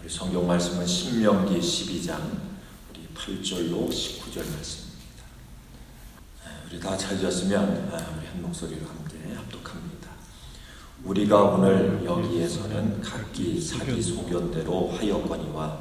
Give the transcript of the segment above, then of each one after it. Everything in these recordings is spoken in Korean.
우리 성경 말씀은 신명기 12장 우리 8절로 19절 말씀입니다. 우리 다 찾으셨으면 우리 한 목소리로 함께 합독합니다. 우리가 오늘 여기에서는 각기 자기 소견대로 하였거니와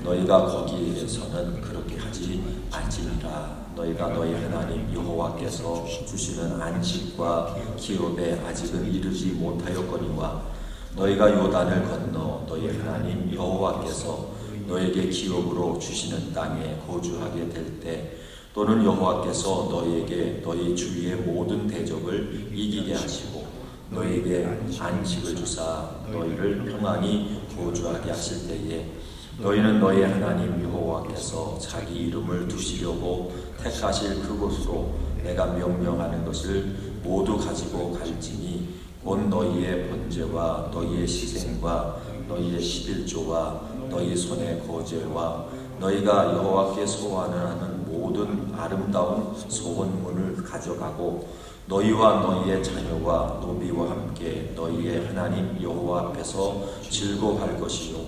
너희가 거기에서는 그렇게 하지 말지니라. 너희가 너희 하나님 여호와께서 주시는 안식과 기업에 아직은 이르지 못하였거니와 너희가 요단을 건너 너희 하나님 여호와께서 너에게 기업으로 주시는 땅에 거주하게 될 때 또는 여호와께서 너희에게 너희 주위의 모든 대적을 이기게 하시고 너희에게 안식을 주사 너희를 평안히 거주하게 하실 때에 너희는 너희 하나님 여호와께서 자기 이름을 두시려고 택하실 그곳으로 내가 명령하는 것을 모두 가지고 갈지니 곧 너희의 번제와 너희의 시생과 너희의 11조와 너희 손의 거제와 너희가 여호와께 소원하는 모든 아름다운 소원문을 가져가고 너희와 너희의 자녀와 노비와 함께 너희의 하나님 여호와 앞에서 즐거워할 것이요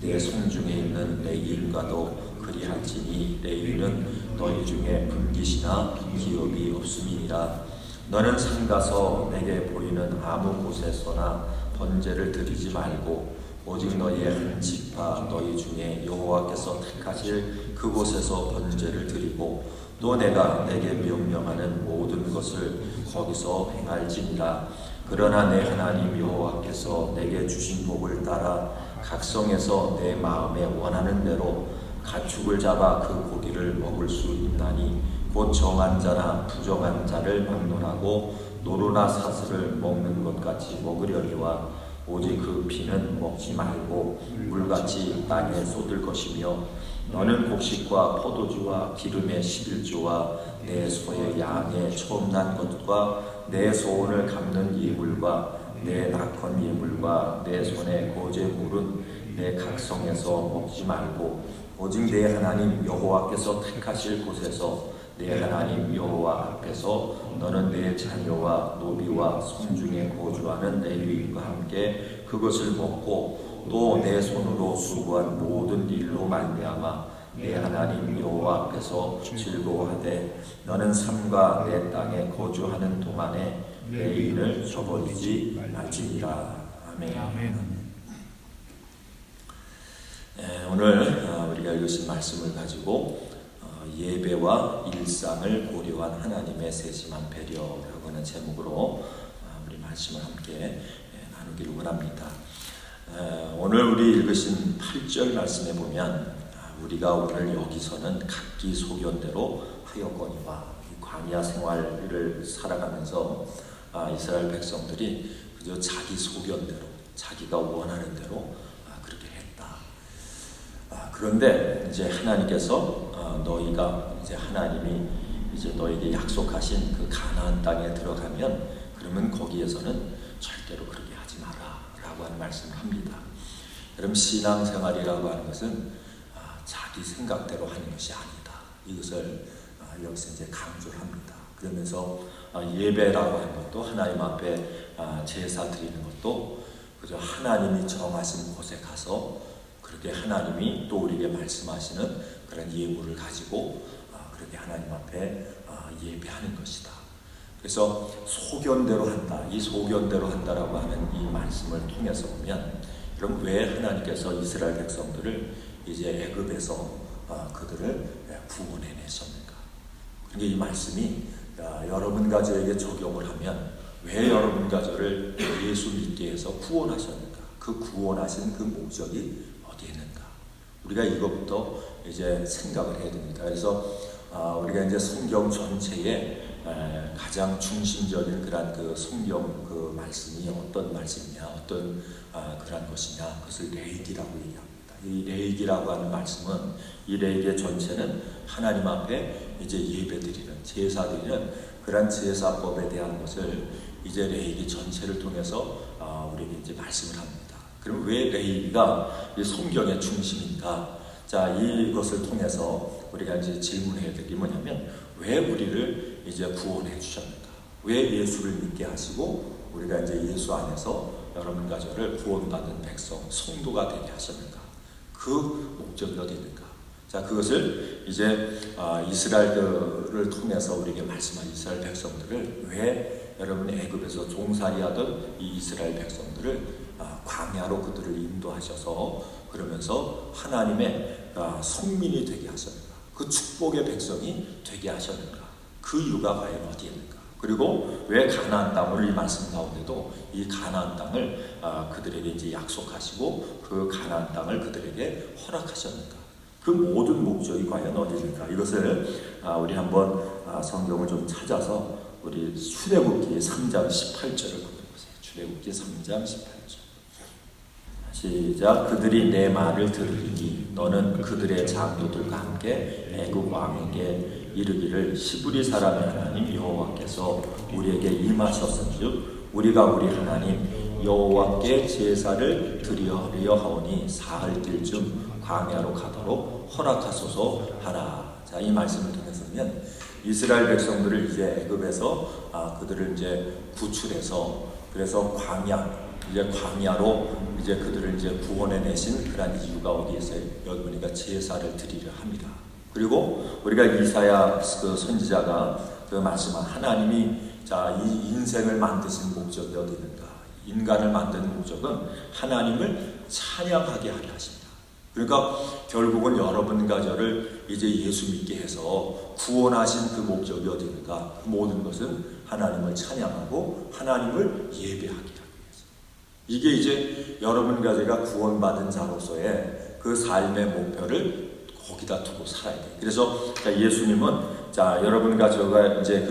내 손중에 있는 레위인과도 그리할지니 레위인은 너희 중에 분깃이나 기업이 없음이니라. 너는 상가서 내게 보이는 아무 곳에서나 번제를 드리지 말고 오직 너희의 한 지파 너희 중에 여호와께서 택하실 그곳에서 번제를 드리고 또 내가 내게 명령하는 모든 것을 거기서 행할지니라. 그러나 내 하나님 여호와께서 내게 주신 복을 따라 각성에서 내 마음에 원하는 대로 가축을 잡아 그 고기를 먹을 수 있나니 곧 정한 자나 부정한 자를 막론하고 노루나 사슬을 먹는 것 같이 먹으려니와 오직 그 피는 먹지 말고 물같이 땅에 쏟을 것이며 너는 곡식과 포도주와 기름의 11조와 내 소의 양의 처음 난 것과 내 소원을 갚는 예물과 내 낙헌 예물과 내 손의 거제물은 내 각성에서 먹지 말고 오직 내 하나님 여호와께서 택하실 곳에서 내 하나님 여호와 앞에서 너는 내 자녀와 노비와 손중에 거주하는 레위인과 함께 그것을 먹고 또 내 손으로 수고한 모든 일로 말미암아 내 하나님 여호와 앞에서 즐거워하되 너는 삶과 내 땅에 거주하는 동안에 레위인을 저버리지 말지니라. 아멘. 오늘 우리가 읽으신 말씀을 가지고 예배와 일상을 고려한 하나님의 세심한 배려라고 하는 제목으로 우리 말씀을 함께 나누기를 원합니다. 오늘 우리 읽으신 8절 말씀에 보면 우리가 오늘 여기서는 각기 소견대로 하였거니와 이 광야 생활을 살아가면서 이스라엘 백성들이 그저 자기 소견대로 자기가 원하는 대로 그렇게 했다. 그런데 이제 하나님께서 너희가 이제 하나님이 이제 너에게 약속하신 그 가나안 땅에 들어가면 그러면 거기에서는 절대로 그렇게 하지 마라라고 하는 말씀을 합니다. 여러분 신앙생활이라고 하는 것은 자기 생각대로 하는 것이 아니다. 이것을 여기서 이제 강조를 합니다. 그러면서 예배라고 하는 것도 하나님 앞에 제사 드리는 것도 그저 하나님이 정하신 곳에 가서 그렇게 하나님이 또 우리에게 말씀하시는 그런 예물을 가지고 그렇게 하나님 앞에 예배하는 것이다. 그래서 소견대로 한다. 이 소견대로 한다라고 하는 이 말씀을 통해서 보면 그럼 왜 하나님께서 이스라엘 백성들을 이제 애굽에서 그들을 구원해내셨는가? 그러니까 이 말씀이 여러분 가족에게 적용을 하면 왜 여러분 가족을 예수 믿게 해서 구원하셨는가? 그 구원하신 그 목적이 어디에 있는가? 우리가 이것부터 이제 생각을 해야 됩니다. 그래서 우리가 이제 성경 전체에 가장 중심적인 그런 그 성경 그 말씀이 어떤 말씀이냐, 어떤 그런 것이냐, 그것을 레위기라고 얘기합니다. 이 레위기라고 하는 말씀은 이 레위기의 전체는 하나님 앞에 이제 예배드리는, 제사드리는 그런 제사법에 대한 것을 이제 레위기 전체를 통해서 우리에게 이제 말씀을 합니다. 그럼 왜 레위기가 이 성경의 중심인가? 자, 이것을 통해서 우리가 이제 질문해야 될 게 뭐냐면 왜 우리를 이제 구원해 주셨는가? 왜 예수를 믿게 하시고 우리가 이제 예수 안에서 여러분과 저를 구원받은 백성, 성도가 되게 하셨는가? 그 목적이 어디 있는가? 자, 그것을 이제 이스라엘을 통해서 우리에게 말씀한 이스라엘 백성들을 왜 여러분 애굽에서 종살이하던 이 이스라엘 백성들을 광야로 그들을 인도하셔서 그러면서 하나님의 성민이 되게 하셨는가? 그 축복의 백성이 되게 하셨는가? 그 이유가 과연 어디에 있는가? 그리고 왜 가나안 땅을 이 말씀 가운데도 이 가나안 땅을 그들에게 이제 약속하시고 그 가나안 땅을 그들에게 허락하셨는가? 그 모든 목적이 과연 어디일까? 이것을 우리 한번 성경을 좀 찾아서 우리 출애굽기 3장 18절을 보세요. 출애굽기 3장 18절. 시작. 그들이 내 말을 들으리니 너는 그들의 장로들과 함께 애굽 왕에게 이르기를 시브리 사람의 하나님 여호와께서 우리에게 임하셨은즉 우리가 우리 하나님 여호와께 제사를 드리려 하오니 사흘길쯤 광야로 가도록 허락하소서 하라. 자, 이 말씀을 통해서는 이스라엘 백성들을 이제 애굽에서 그들을 이제 구출해서 그래서 광야로 이제 그들을 이제 구원해 내신 그런 이유가 어디에 있어요? 여러분이가 제사를 드리려 합니다. 그리고 우리가 이사야 그 선지자가 그 말씀한 하나님이 이 인생을 만드신 목적이 어디 있는가? 인간을 만든 목적은 하나님을 찬양하게 하려 하십니다. 그러니까 결국은 여러분과 저를 이제 예수 믿게 해서 구원하신 그 목적이 어디 있는가? 그 모든 것은 하나님을 찬양하고 하나님을 예배하게 하기 위해서. 이게 이제 여러분과 제가 구원받은 자로서의 그 삶의 목표를 거기다 두고 살아야 돼요. 그래서 예수님은 여러분과 저가 이제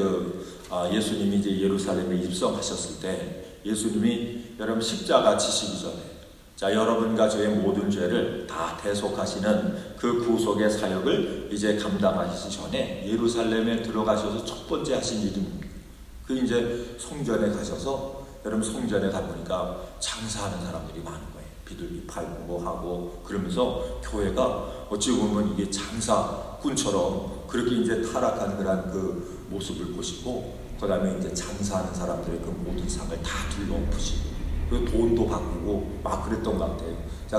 예수님이 이제 예루살렘에 입성하셨을 때 예수님이 여러분 십자가 지시기 전에 여러분과 저의 모든 죄를 다 대속하시는 그 구속의 사역을 이제 감당하시기 전에 예루살렘에 들어가셔서 첫 번째 하신 일이 그 이제 성전에 가셔서 여러분 성전에 가보니까 장사하는 사람들이 많은 거예요. 비둘기 팔고 뭐 하고 그러면서 교회가 어찌 보면 이게 장사꾼처럼 그렇게 이제 타락한 그런 그 모습을 보시고 그 다음에 이제 장사하는 사람들의 그 모든 상을 다 둘러엎으시고 그 돈도 바꾸고 막 그랬던 것 같아요.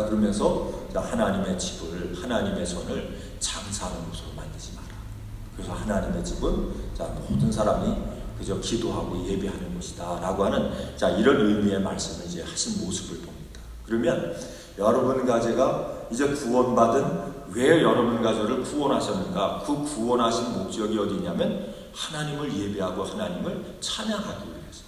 그러면서 하나님의 집을 하나님의 손을 장사하는 곳으로 만들지 마라. 그래서 하나님의 집은 모든 사람이 그저 기도하고 예배하는 곳이다 라고 하는 이런 의미의 말씀을 이제 하신 모습을 봅니다. 그러면 여러분과 제가 이제 구원받은 왜 여러분과 저를 구원하셨는가? 그 구원하신 목적이 어디냐면 하나님을 예배하고 하나님을 찬양하기 위해서.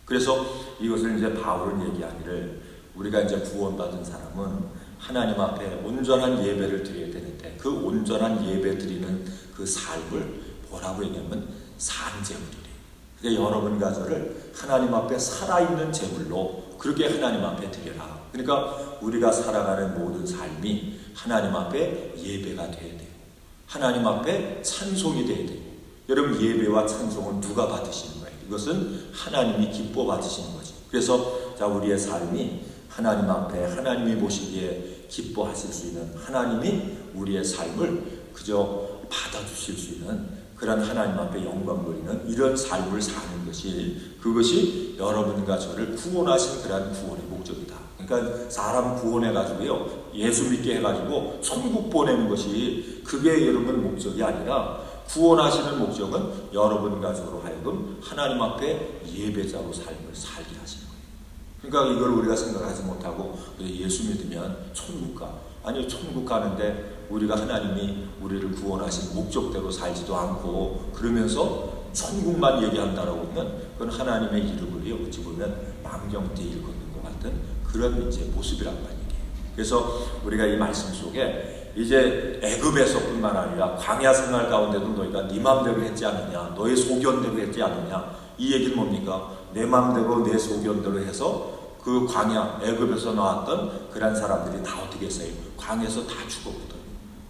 그래서 이것을 이제 바울은 얘기하기를 우리가 이제 구원받은 사람은 하나님 앞에 온전한 예배를 드려야 되는데 그 온전한 예배 드리는 그 삶을 뭐라고 얘기하면 산제물이래요. 그러니까 여러분과 저를 하나님 앞에 살아있는 제물로 그렇게 하나님 앞에 드려라. 그러니까 우리가 살아가는 모든 삶이 하나님 앞에 예배가 돼야 돼요. 하나님 앞에 찬송이 돼야 돼요. 여러분 예배와 찬송은 누가 받으시는 거예요? 이것은 하나님이 기뻐 받으시는 거죠. 그래서 우리의 삶이 하나님 앞에 하나님이 보시기에 기뻐하실 수 있는 하나님이 우리의 삶을 그저 받아주실 수 있는 그런 하나님 앞에 영광 돌리는 이런 삶을 사는 것이 그것이 여러분과 저를 구원하신 그런 구원의 목적이다. 그러니까 사람 구원해가지고요 예수 믿게 해가지고 천국 보내는 것이 그게 여러분 목적이 아니라 구원하시는 목적은 여러분과 저로 하여금 하나님 앞에 예배자로 삶을 살게 하시는 거예요. 그러니까 이걸 우리가 생각하지 못하고 예수 믿으면 천국 가. 아니요, 천국 가는데 우리가 하나님이 우리를 구원하신 목적대로 살지도 않고 그러면서 천국만 얘기한다라고 하면 그건 하나님의 이름을 어찌 보면 망령되이 일컫는 것 같은 그런 이제 모습이란 말이에요. 그래서 우리가 이 말씀 속에 이제 애굽에서뿐만 아니라 광야 생활 가운데도 너희가 네 마음대로 했지 않느냐, 너의 소견대로 했지 않느냐. 이 얘기는 뭡니까? 내 마음대로 내 소견대로 해서 그 광야 애굽에서 나왔던 그런 사람들이 다 어떻게 했어요? 광야에서 다 죽었거든.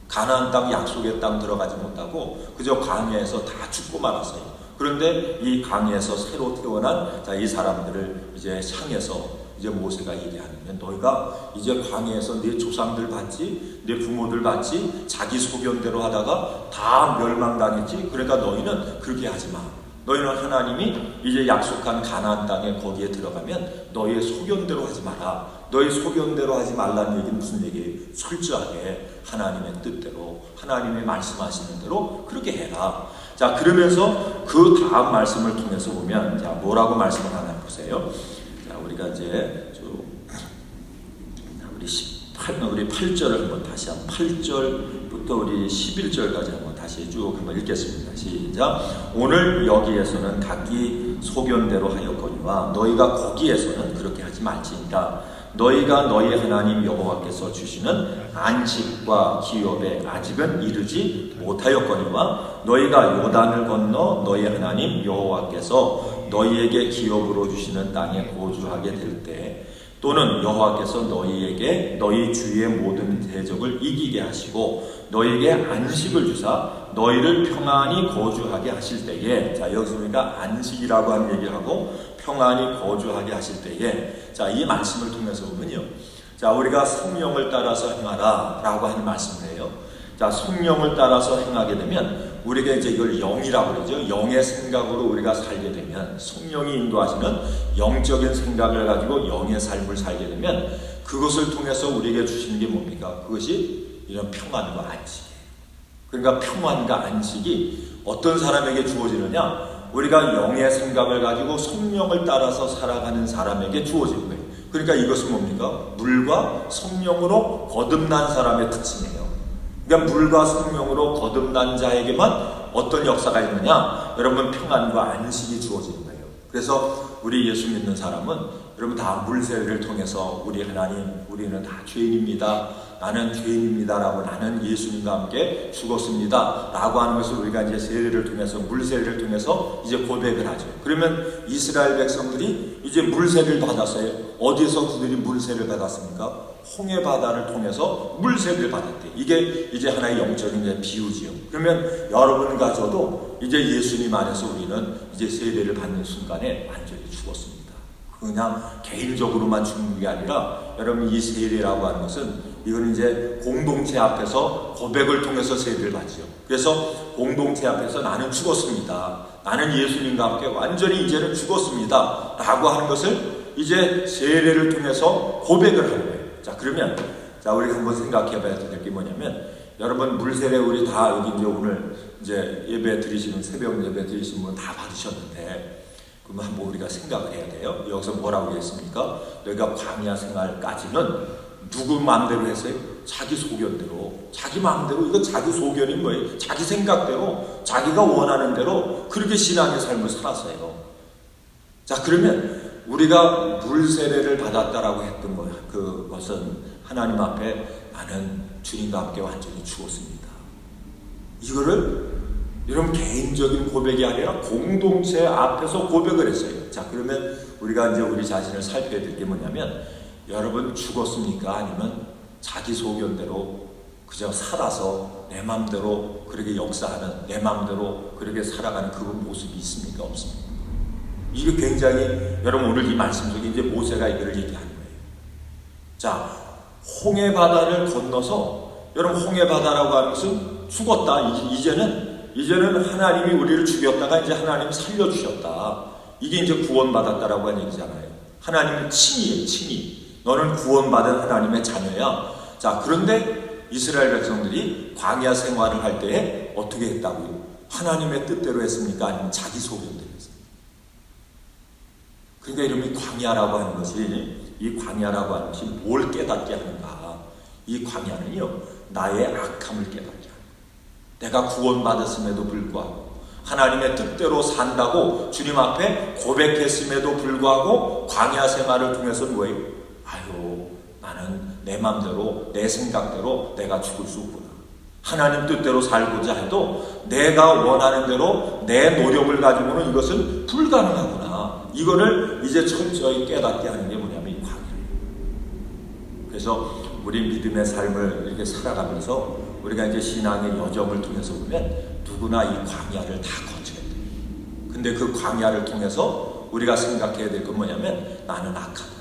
가나안 땅 약속의 땅 들어가지 못하고 그저 광야에서 다 죽고 말았어요. 그런데 이 광야에서 새로 태어난 이 사람들을 이제 향해서 이제 모세가 얘기하면 너희가 이제 광야에서 네 조상들 봤지, 네 부모들 봤지, 자기 소견대로 하다가 다 멸망당했지. 그러니까 너희는 그렇게 하지 마. 너희는 하나님이 이제 약속한 가나안 땅에 거기에 들어가면 너희의 소견대로 하지 마라. 너희 소견대로 하지 말라는 얘기는 무슨 얘기예요? 철저하게 하나님의 뜻대로, 하나님이 말씀하시는 대로 그렇게 해라. 자, 그러면서 그 다음 말씀을 통해서 보면, 자, 뭐라고 말씀을 하나 보세요. 자, 우리가 이제 우리 8절을 한번 다시 한번 8절부터 우리 11절까지 한번 다시 쭉 한번 읽겠습니다. 시작. 오늘 여기에서는 각기 소견대로 하였거니와 너희가 거기에서는 그렇게 하지 말지니라. 너희가 너희 하나님 여호와께서 주시는 안식과 기업에 아직은 이르지 못하였거니와 너희가 요단을 건너 너희 하나님 여호와께서 너희에게 기업으로 주시는 땅에 거주하게 될 때, 또는 여호와께서 너희에게 너희 주의 모든 대적을 이기게 하시고 너희에게 안식을 주사 너희를 평안히 거주하게 하실 때에, 자, 여기서 우리가 안식이라고 하는 얘기를 하고 평안히 거주하게 하실 때에, 자, 이 말씀을 통해서 보면요, 자, 우리가 성령을 따라서 행하라 라고 하는 말씀을 해요. 자, 성령을 따라서 행하게 되면 우리가 이제 이걸 영이라고 그러죠. 영의 생각으로 우리가 살게 되면, 성령이 인도하시는 영적인 생각을 가지고 영의 삶을 살게 되면 그것을 통해서 우리에게 주시는 게 뭡니까? 그것이 이런 평안과 안식이에요. 그러니까 평안과 안식이 어떤 사람에게 주어지느냐? 우리가 영의 생각을 가지고 성령을 따라서 살아가는 사람에게 주어지는 거예요. 그러니까 이것은 뭡니까? 물과 성령으로 거듭난 사람의 특징이에요. 그러니까 물과 성령으로 거듭난 자에게만 어떤 역사가 있느냐? 여러분, 평안과 안식이 주어지는 거예요. 그래서 우리 예수 믿는 사람은 여러분 다 물세례를 통해서 우리 하나님, 우리는 다 죄인입니다. 나는 죄인입니다. 라고, 나는 예수님과 함께 죽었습니다. 라고 하는 것을 우리가 이제 세례를 통해서, 물세례를 통해서 이제 고백을 하죠. 그러면 이스라엘 백성들이 이제 물세례를 받았어요. 어디서 그들이 물세례를 받았습니까? 홍해 바다를 통해서 물세례를 받았대. 이게 이제 하나의 영적인 이제 비유지요. 그러면 여러분과 저도 이제 예수님 안에서 우리는 이제 세례를 받는 순간에 완전히 죽었습니다. 그냥 개인적으로만 죽는 게 아니라, 여러분, 이 세례라고 하는 것은 이건 이제 공동체 앞에서 고백을 통해서 세례를 받죠. 그래서 공동체 앞에서 나는 죽었습니다. 나는 예수님과 함께 완전히 이제는 죽었습니다. 라고 하는 것을 이제 세례를 통해서 고백을 하는 거예요. 자, 그러면, 자, 우리 한번 생각해 봐야 될 게 뭐냐면, 여러분, 물세례 우리 다 여기 이제 오늘 이제 예배 드리시는, 새벽 예배 드리시는 분 다 받으셨는데, 그럼 한번 우리가 생각을 해야 돼요. 여기서 뭐라고 했습니까? 너희가 광야 생활까지는 누구 마음대로 했어요? 자기 소견대로, 자기 마음대로. 이거 자기 소견이 뭐예요? 자기 생각대로, 자기가 원하는 대로 그렇게 신앙의 삶을 살았어요. 자, 그러면 우리가 물세례를 받았다라고 했던 거야. 그것은 하나님 앞에 나는 주님과 함께 완전히 죽었습니다. 이거를 여러분 개인적인 고백이 아니라 공동체 앞에서 고백을 했어요. 자, 그러면 우리가 이제 우리 자신을 살펴야 될 게 뭐냐면, 여러분 죽었습니까? 아니면 자기 소견대로 그저 살아서 내 마음대로 그렇게 역사하는, 내 마음대로 그렇게 살아가는 그 모습이 있습니까? 없습니까? 이게 굉장히, 여러분 오늘 이 말씀 속에 이제 모세가 이거를 얘기하는 거예요. 자, 홍해 바다를 건너서, 여러분 홍해 바다라고 하는 것은 죽었다. 이제는 하나님이 우리를 죽였다가 이제 하나님이 살려주셨다. 이게 이제 구원받았다라고 하는 얘기잖아요. 하나님은 친이에요, 친이. 너는 구원받은 하나님의 자녀야. 자, 그런데 이스라엘 백성들이 광야 생활을 할 때에 어떻게 했다고요? 하나님의 뜻대로 했습니까? 아니면 자기 소견대로 했습니까? 그러니까 이름이 광야라고 하는 것이, 이 광야라고 하는 것이 뭘 깨닫게 하는가? 이 광야는요, 나의 악함을 깨닫게 합니다. 내가 구원받았음에도 불구하고, 하나님의 뜻대로 산다고 주님 앞에 고백했음에도 불구하고 광야 생활을 통해서 뭐예요? 아유, 나는 내 마음대로, 내 생각대로 내가 죽을 수 없구나. 하나님 뜻대로 살고자 해도 내가 원하는 대로 내 노력을 가지고는 이것은 불가능하구나. 이거를 이제 철저히 깨닫게 하는 게 뭐냐면 이 광야예요. 그래서 우리 믿음의 삶을 이렇게 살아가면서 우리가 이제 신앙의 여정을 통해서 보면 누구나 이 광야를 다 거쳐야 돼요. 근데 그 광야를 통해서 우리가 생각해야 될 건 뭐냐면, 나는 악하다.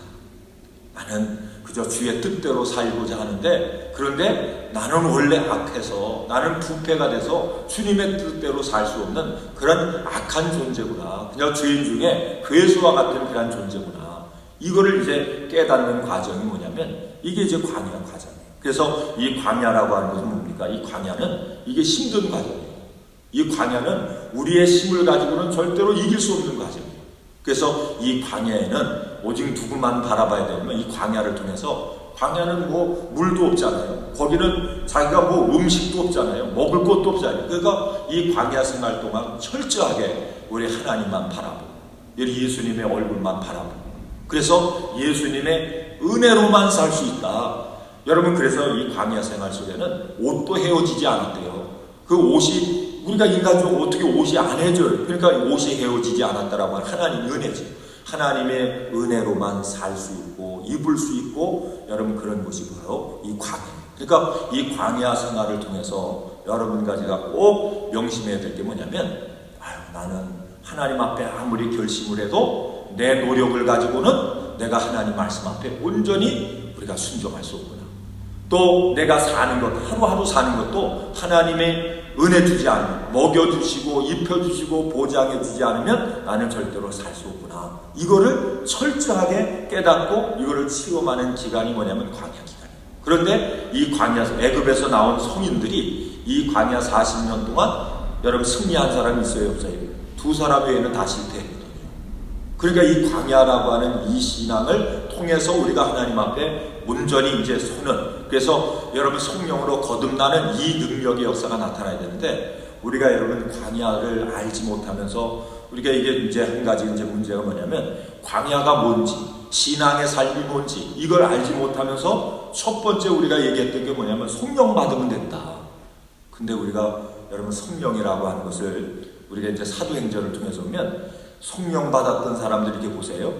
나는 그저 주의 뜻대로 살고자 하는데, 그런데 나는 원래 악해서, 나는 부패가 돼서 주님의 뜻대로 살 수 없는 그런 악한 존재구나. 그냥 죄인 중에 괴수와 같은 그런 존재구나. 이거를 이제 깨닫는 과정이 뭐냐? 뭐냐면 이게 이제 광야 과정이에요. 그래서 이 광야라고 하는 것은 뭡니까? 이 광야는 이게 힘든 과정이에요. 이 광야는 우리의 힘을 가지고는 절대로 이길 수 없는 과정이에요. 그래서 이 광야에는 오직 누구만 바라봐야 되냐면 이 광야를 통해서, 광야는 뭐 물도 없잖아요. 거기는 자기가 뭐 음식도 없잖아요. 먹을 것도 없잖아요. 그러니까 이 광야 생활 동안 철저하게 우리 하나님만 바라보고 예수님의 얼굴만 바라보고, 그래서 예수님의 은혜로만 살 수 있다. 여러분, 그래서 이 광야 생활 속에는 옷도 헤어지지 않았대요. 그 옷이, 우리가 인간적으로 어떻게 옷이 안 헤어져요. 그러니까 옷이 헤어지지 않았다라고 하는 하나님의 은혜지. 하나님의 은혜로만 살 수 있고 입을 수 있고, 여러분, 그런 것이 바로 이 광야. 그러니까 이 광야 생활을 통해서 여러분과 제가 꼭 명심해야 될 게 뭐냐면, 나는 하나님 앞에 아무리 결심을 해도 내 노력을 가지고는 내가 하나님 말씀 앞에 온전히 우리가 순종할 수 없구나. 또 내가 사는 것, 하루하루 사는 것도 하나님의 은혜 주지 않으면, 먹여주시고 입혀주시고 보장해주지 않으면 나는 절대로 살 수 없구나. 이거를 철저하게 깨닫고 이거를 체험하는 기간이 뭐냐면 광야 기간이에요. 그런데 이 광야, 애굽에서 나온 성인들이 이 광야 40년 동안 여러분 승리한 사람이 있어요, 없어요? 두 사람 외에는 다 실패했거든요. 그러니까 이 광야라고 하는 이 신앙을 통해서 우리가 하나님 앞에 온전히 이제 서는, 그래서 여러분 성령으로 거듭나는 이 능력의 역사가 나타나야 되는데, 우리가 여러분 광야를 알지 못하면서 우리가 이게 이제 한 가지 이제 문제가 뭐냐면, 광야가 뭔지, 신앙의 삶이 뭔지 이걸 알지 못하면서 첫 번째 우리가 얘기했던 게 뭐냐면 성령 받으면 된다. 근데 우리가 여러분 성령이라고 하는 것을 우리가 이제 사도행전을 통해서 보면 성령 받았던 사람들 이렇게 보세요.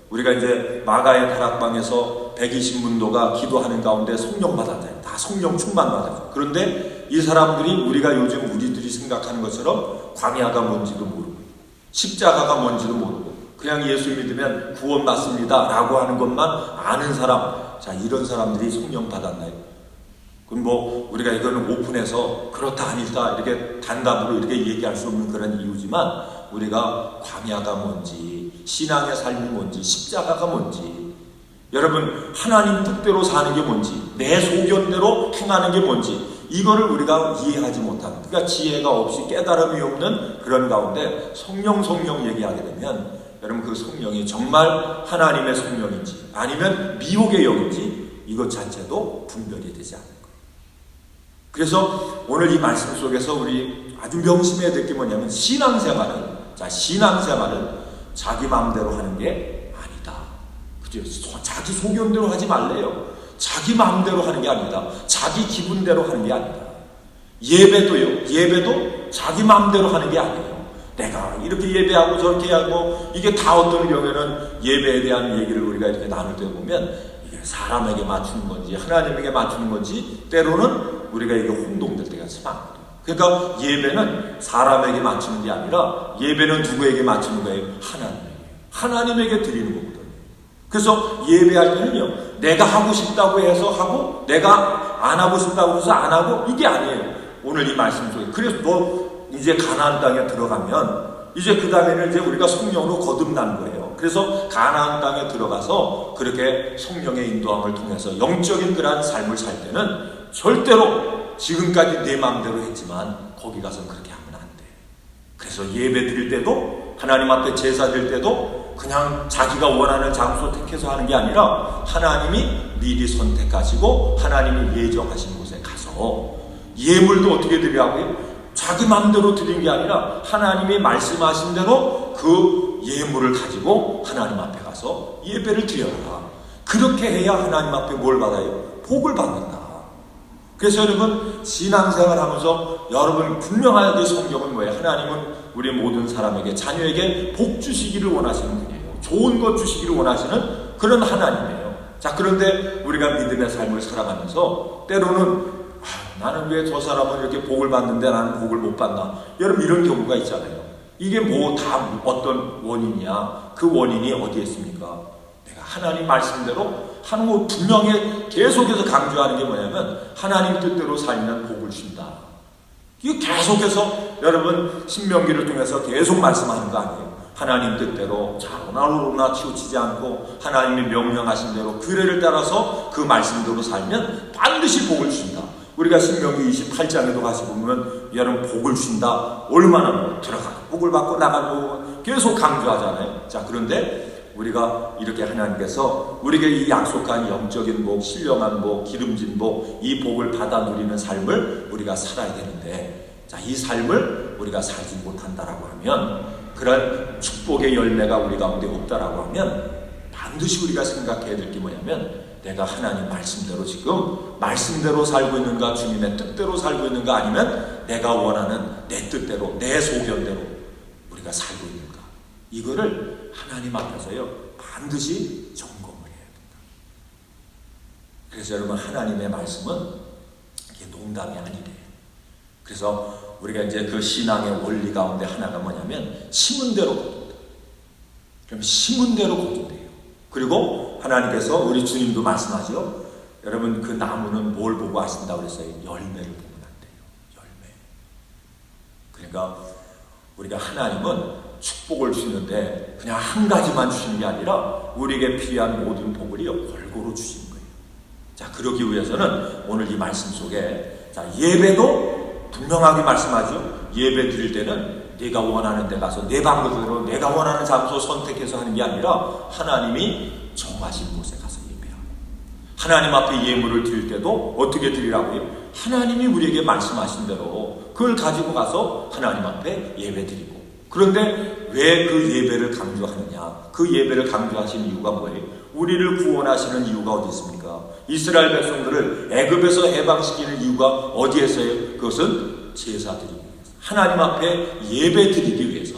우리가 이제 마가의 다락방에서 120문도가 기도하는 가운데 성령 받았다. 다 성령 충만 받았죠. 그런데 이 사람들이 우리가 요즘 우리들이 생각하는 것처럼 광야가 뭔지도 모르고 십자가가 뭔지도 모르고 그냥 예수 믿으면 구원 받습니다 라고 하는 것만 아는 사람, 자, 이런 사람들이 성령 받았나요? 그럼 뭐 우리가 이거는 오픈해서 그렇다 아니다 이렇게 단답으로 이렇게 얘기할 수 없는 그런 이유지만, 우리가 광야가 뭔지, 신앙의 삶이 뭔지, 십자가가 뭔지, 여러분 하나님 뜻대로 사는 게 뭔지, 내 소견대로 행하는 게 뭔지, 이거를 우리가 이해하지 못하는, 그러니까 지혜가 없이 깨달음이 없는 그런 가운데 성령 얘기하게 되면, 여러분 그 성령이 정말 하나님의 성령인지 아니면 미혹의 영인지 이것 자체도 분별이 되지 않는 거예요. 그래서 오늘 이 말씀 속에서 우리 아주 명심해야 될 게 뭐냐면, 신앙생활은 자기 마음대로 하는 게 아니다. 그죠? 자기 소견대로 하지 말래요. 자기 마음대로 하는 게 아니다. 자기 기분대로 하는 게 아니다. 예배도 자기 마음대로 하는 게 아니에요. 내가 이렇게 예배하고 저렇게 하고, 이게 다 어떤 경우에는 예배에 대한 얘기를 우리가 이렇게 나눌 때 보면 이게 사람에게 맞추는 건지 하나님에게 맞추는 건지 때로는 우리가 이게 혼동될 때가 참 많거든요. 그러니까 예배는 사람에게 맞추는 게 아니라 예배는 누구에게 맞추는 거예요? 하나님에게 드리는 거거든요. 그래서 예배할 때는요, 내가 하고 싶다고 해서 하고 내가 안 하고 싶다고 해서 안 하고, 이게 아니에요. 오늘 이 말씀 속에. 그래서 너 이제 가나안 땅에 들어가면 이제 그 다음에는 이제 우리가 성령으로 거듭나는 거예요. 그래서 가나안 땅에 들어가서 그렇게 성령의 인도함을 통해서 영적인 그러한 삶을 살 때는 절대로 지금까지 내 마음대로 했지만 거기 가서는 그렇게 하면 안 돼. 그래서 예배 드릴 때도, 하나님 앞에 제사 드릴 때도 그냥 자기가 원하는 장소 택해서 하는 게 아니라 하나님이 미리 선택하시고 하나님이 예정하신 곳에 가서, 예물도 어떻게 드리라고요? 자기 마음대로 드린 게 아니라 하나님이 말씀하신 대로 그 예물을 가지고 하나님 앞에 가서 예배를 드려라. 그렇게 해야 하나님 앞에 뭘 받아요? 복을 받는다. 그래서 여러분 신앙생활 하면서 여러분 분명하게 성경은 뭐예요? 하나님은 우리 모든 사람에게, 자녀에게 복 주시기를 원하시는 분이에요. 좋은 것 주시기를 원하시는 그런 하나님이에요. 자, 그런데 우리가 믿음의 삶을 살아가면서 때로는 나는 왜 저 사람은 이렇게 복을 받는데 나는 복을 못 받나? 여러분 이런 경우가 있잖아요. 이게 뭐 다 어떤 원인이야? 그 원인이 어디에 있습니까? 내가 하나님 말씀대로 하는 거 분명히 계속해서 강조하는 게 뭐냐면, 하나님 뜻대로 살면 복을 준다. 이거 계속해서 여러분 신명기를 통해서 계속 말씀하는 거 아니에요. 하나님 뜻대로 자로나로나 치우치지 않고 하나님이 명령하신 대로 규례를 따라서 그 말씀대로 살면 반드시 복을 주신다. 우리가 신명기 28장에도 가서 보면 여러분 복을 주신다. 얼마나 들어가 복을 받고 나가고 계속 강조하잖아요. 자, 그런데 우리가 이렇게 하나님께서 우리에게 이 약속한 영적인 복, 신령한 복, 기름진 복, 이 복을 받아 누리는 삶을 우리가 살아야 되는데, 자, 이 삶을 우리가 살지 못한다라고 하면, 그런 축복의 열매가 우리 가운데 없다라고 하면 반드시 우리가 생각해야 될 게 뭐냐면, 내가 하나님 말씀대로 지금 말씀대로 살고 있는가, 주님의 뜻대로 살고 있는가, 아니면 내가 원하는 내 뜻대로, 내 소견대로 우리가 살고 있는가, 이거를 하나님 앞에서요 반드시 점검을 해야 된다. 그래서 여러분, 하나님의 말씀은 이게 농담이 아니래요. 그래서 우리가 이제 그 신앙의 원리 가운데 하나가 뭐냐면 심은 대로 거둔다. 그럼 심은 대로 거둔대요. 그리고 하나님께서, 우리 주님도 말씀하죠. 여러분, 그 나무는 뭘 보고 아신다고 그랬어요? 열매를 보고 난대요. 열매. 그러니까 우리가 하나님은 축복을 주시는데 그냥 한 가지만 주시는 게 아니라 우리에게 필요한 모든 복을 골고루 주시는 거예요. 자, 그러기 위해서는 오늘 이 말씀 속에, 자, 예배도 분명하게 말씀하죠. 예배 드릴 때는 내가 원하는 데 가서 내 방법으로 내가 원하는 장소 선택해서 하는 게 아니라 하나님이 정하신 곳에 가서 예배하고, 하나님 앞에 예물을 드릴 때도 어떻게 드리라고요? 하나님이 우리에게 말씀하신 대로 그걸 가지고 가서 하나님 앞에 예배 드리고. 그런데 왜 그 예배를 강조하느냐? 그 예배를 강조하신 이유가 뭐예요? 우리를 구원하시는 이유가 어디 있습니까? 이스라엘 백성들을 애굽에서 해방시키는 이유가 어디에서요? 그것은 제사 드리기 위해서, 하나님 앞에 예배 드리기 위해서.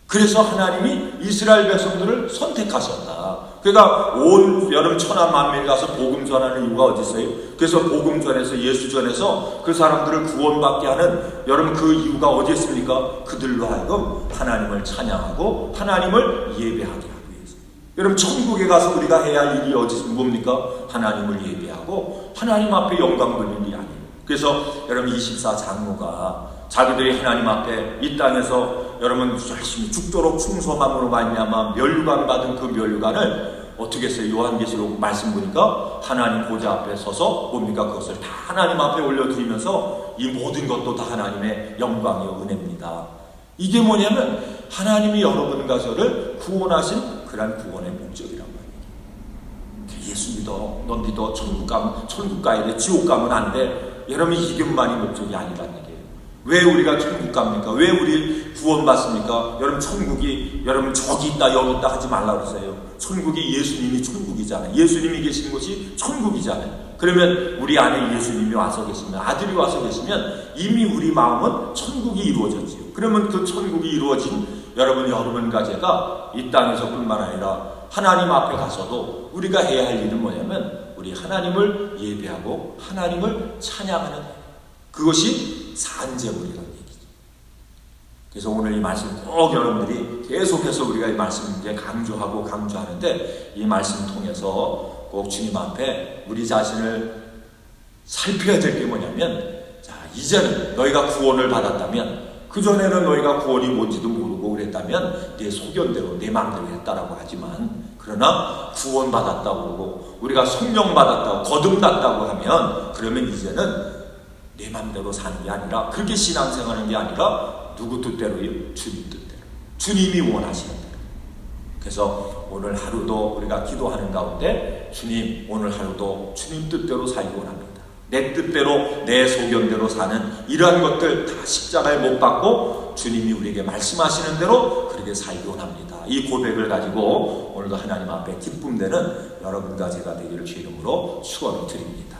그래서 하나님이 이스라엘 백성들을 선택하셨다. 그러니까 온 여름 천하 만민에 가서 복음 전하는 이유가 어디 있어요? 그래서 복음 전해서, 예수 전해서 그 사람들을 구원받게 하는, 여러분, 그 이유가 어디 있습니까? 그들로 하여금 하나님을 찬양하고 하나님을 예배하게 하기 위해서. 여러분, 천국에 가서 우리가 해야 할 일이 어디 뭡니까? 하나님을 예배하고 하나님 앞에 영광 돌리는 일이 아니에요. 그래서 여러분, 24장로가 자기들이 하나님 앞에 이 땅에서 여러분 열심히 죽도록 충성함으로 말미암아 면류관 받은 그 면류관을 어떻게 했어요? 요한계시록 말씀 보니까 하나님 보좌 앞에 서서 뭡니까? 그것을 다 하나님 앞에 올려드리면서 이 모든 것도 다 하나님의 영광이요 은혜입니다. 이게 뭐냐면 하나님이 여러분과 저를 구원하신 그런 구원의 목적이란 말이에요. 예수 믿어, 넌 믿어, 천국 가면 천국 가야 돼, 지옥 가면 안 돼. 여러분, 이것만이 목적이 아니란 얘기예요. 왜 우리가 천국 갑니까? 왜 우리 구원받습니까? 여러분, 천국이 여러분 저기 있다 여기 있다 하지 말라 그러세요. 천국이 예수님이 천국이잖아요. 예수님이 계신 곳이 천국이잖아요. 그러면 우리 안에 예수님이 와서 계시면, 아들이 와서 계시면 이미 우리 마음은 천국이 이루어졌지요. 그러면 그 천국이 이루어진 여러분과 제가 이 땅에서뿐만 아니라 하나님 앞에 가서도 우리가 해야 할 일은 뭐냐면 우리 하나님을 예배하고 하나님을 찬양하는, 그것이 산제물이라는 얘기죠. 그래서 오늘 이 말씀 꼭 여러분들이 계속해서 우리가 이 말씀 이제 강조하는데, 이 말씀 통해서 꼭 주님 앞에 우리 자신을 살펴야 될 게 뭐냐면, 자, 이제는 너희가 구원을 받았다면, 그전에는 너희가 구원이 뭔지도 모르고 그랬다면 내 소견대로 내 마음대로 했다라고 하지만, 그러나 구원받았다고 그러고 우리가 성령 받았다고 거듭났다고 하면, 그러면 이제는 내 맘대로 사는 게 아니라, 그렇게 신앙생활하는 게 아니라 누구 뜻대로요? 주님 뜻대로, 주님이 원하시는 대로. 그래서 오늘 하루도 우리가 기도하는 가운데, 주님, 오늘 하루도 주님 뜻대로 살기 원합니다. 내 뜻대로 내 소견대로 사는 이러한 것들 다 십자가에 못 박고 주님이 우리에게 말씀하시는 대로 그렇게 살기 원합니다. 이 고백을 가지고 오늘도 하나님 앞에 기쁨되는 여러분과 제가 되기를 주 이름으로 축원을 드립니다.